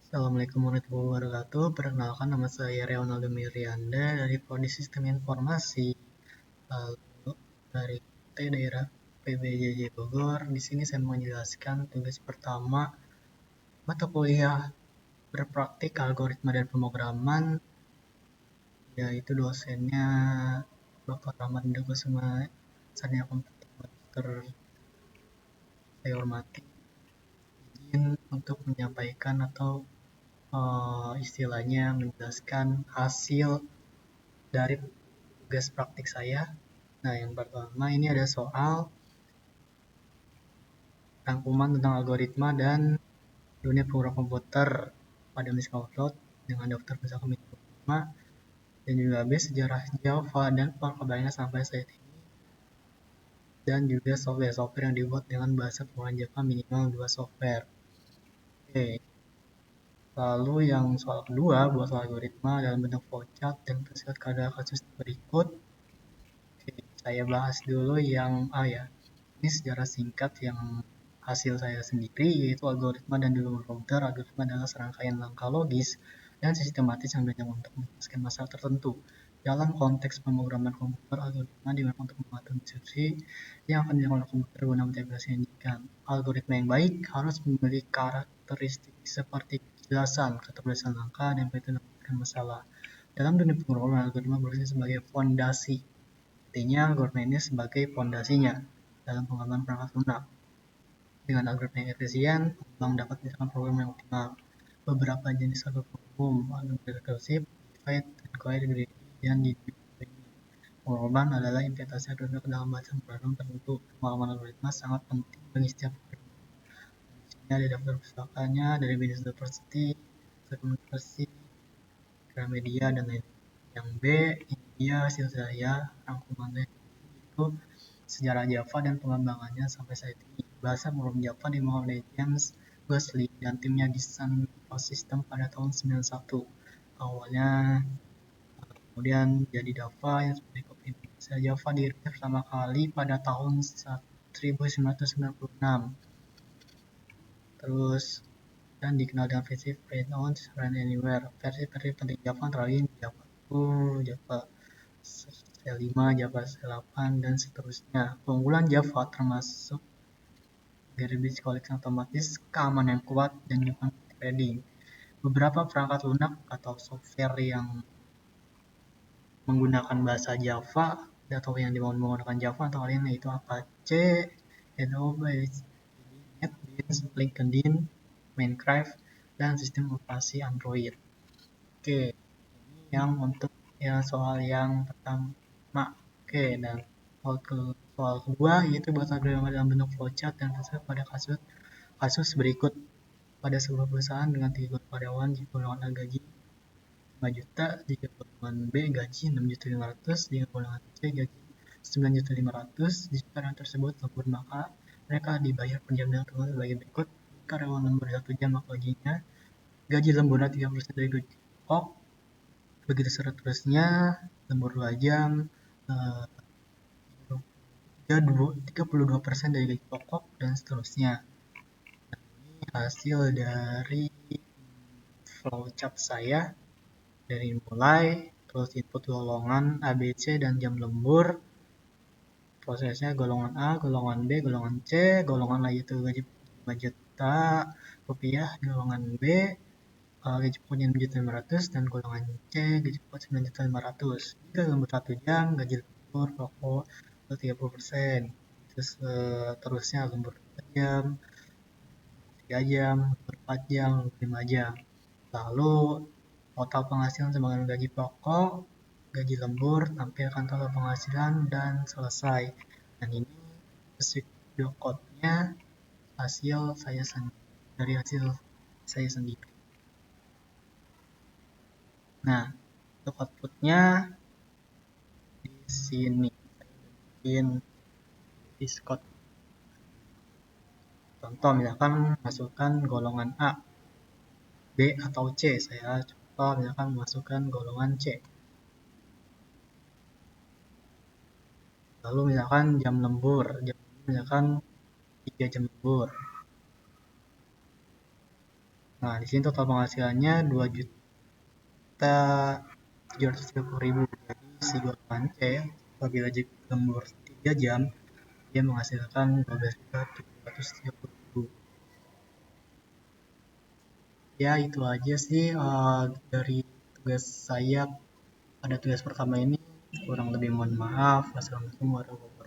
Assalamualaikum warahmatullahi wabarakatuh. Perkenalkan, nama saya Ronaldo Mirianda dari Prodi Sistem Informasi, lalu dari daerah PBJJ Bogor. Di sini saya mau menjelaskan tugas pertama mata kuliah berpraktik algoritma dan pemrograman, yaitu dosennya Bapak Rahmat Kusuma Sarjana Komputer Master. Saya hormati izin untuk menyampaikan atau istilahnya menjelaskan hasil dari tugas praktik saya. Nah, yang pertama ini ada soal rangkuman tentang algoritma dan dunia program komputer pada Miscloud dengan daftar misal komputer dan juga B sejarah Java dan perkembangannya sampai saat ini, dan juga software yang dibuat dengan bahasa pemrograman Java minimal 2 software. Oke. Lalu yang soal kedua buat algoritma dalam bentuk flowchart dan tersirat pada kasus berikut. Oke, saya bahas dulu yang A ya. Ini secara singkat yang hasil saya sendiri, yaitu algoritma dan dulu komputer. Algoritma adalah serangkaian langkah logis dan sistematis yang dirancang untuk menjelaskan masalah tertentu. Dalam konteks pemrograman komputer, algoritma digunakan untuk mengatur instruksi yang akan dilakukan oleh komputer guna mengintegrasi yang diinginkan. Algoritma yang baik harus memiliki karakteristik seperti kejelasan, keterbatasan langkah, dan perhitungan masalah. Dalam dunia pemrograman, algoritma berfungsi sebagai fondasi. Artinya, algoritma ini sebagai fondasinya dalam pengembangan perangkat lunak. Dengan algoritma yang efisien, pengembang dapat menciptakan program yang optimal. Beberapa jenis algoritma umum, algoritma rekursif, divide, dan coherent greedy, dan deterministic. Pengembang adalah implementasi algoritma ke dalam bahasa pemrograman tertentu. Pengalaman algoritma sangat penting bagi setiap algoritma. Di sini ada daftar pustakanya dari Business University, University, Gramedia, dan lain-lain. Yang B, ini dia hasil saya rangkumannya, itu sejarah Java dan pengembangannya sampai saat ini. Bahasa pemrograman Java dimulai oleh James Wesley dan timnya di Sun Microsystems pada tahun 91. Awalnya kemudian jadi Java yang seperti kopi Indonesia. Java dirilis pertama kali pada tahun 1996. Terus dan dikenal dengan versi Print On Run Anywhere. Versi penting Java antara lain Java 1, Java C5, Java C8, dan seterusnya. Keunggulan Java termasuk garbage collection otomatis, keamanan yang kuat, dan juga threading. Beberapa perangkat lunak atau software yang menggunakan bahasa Java atau yang dibangun menggunakan Java antara lain yaitu Apache, Adobe, NetBeans, LinkedIn, Minecraft, dan sistem operasi Android. Oke, ini yang untuk ya soal yang pertama. Oke, dan soal kedua yaitu bahasa algoritma dalam bentuk flowchart dan tersedia pada kasus berikut. Pada sebuah perusahaan dengan 3 karyawan, jika golongan A gaji 5 juta, jika golongan B gaji 6.500.000, jika golongan C gaji 9.500.000, jika karyawan tersebut lembur maka mereka dibayar per jam dengan ketentuan sebagai berikut. Karyawan lembur 1 jam maka gaji lemburnya 30% dari gaji pokok. Begitu seterusnya, lembur 2 jam 32% dari gaji pokok, dan seterusnya. Nah, ini hasil dari flowchart saya dari mulai terus input golongan A, B, C, dan jam lembur. Prosesnya golongan A, golongan B, golongan C, golongan A itu gaji 5 juta rupiah, golongan B gaji pokoknya 6.500.000, dan golongan C gaji pokok 9.500.000. Jika lembur 1 jam, gaji lembur pokok 30%. Terus terusnya lembur 4 jam, 3 jam, 4 jam, 5 jam. Lalu total penghasilan sebagai gaji pokok, gaji lembur, tampilkan total penghasilan, dan selesai. Dan ini video code-nya hasil saya sendiri, dari hasil saya sendiri. Nah, untuk output-nya di sini bikin Discord. Contoh misalkan masukkan golongan A, B, atau C. Saya contoh misalkan masukkan golongan C. Lalu misalkan jam lembur misalkan 3 jam lembur. Nah, di sini total penghasilannya 2.730.000. Jadi si golongan C apabila lembur 3 jam dia menghasilkan 12.730.000. Ya, itu aja sih dari tugas saya pada tugas pertama ini. Kurang lebih mohon maaf. Wassalamualaikum warahmatullahi wabarakatuh.